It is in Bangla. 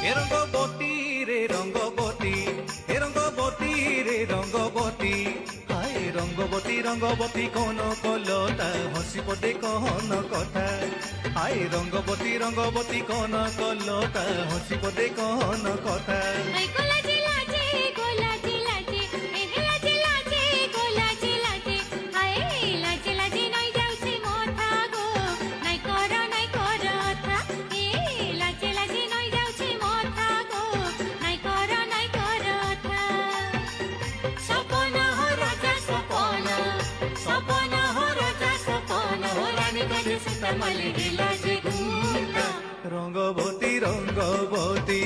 এ রঙ্গবতী রে রঙ্গবতী, এ রঙ্গবতী রে রঙ্গবতী, হায় রঙ্গবতী রঙ্গবতী কোন কলতা হসি পদে কহন কথা, হায় রঙ্গবতী রঙ্গবতী কোন কলতা হসি পদে কহন কথা। রঙ্গবতী রঙ্গবতী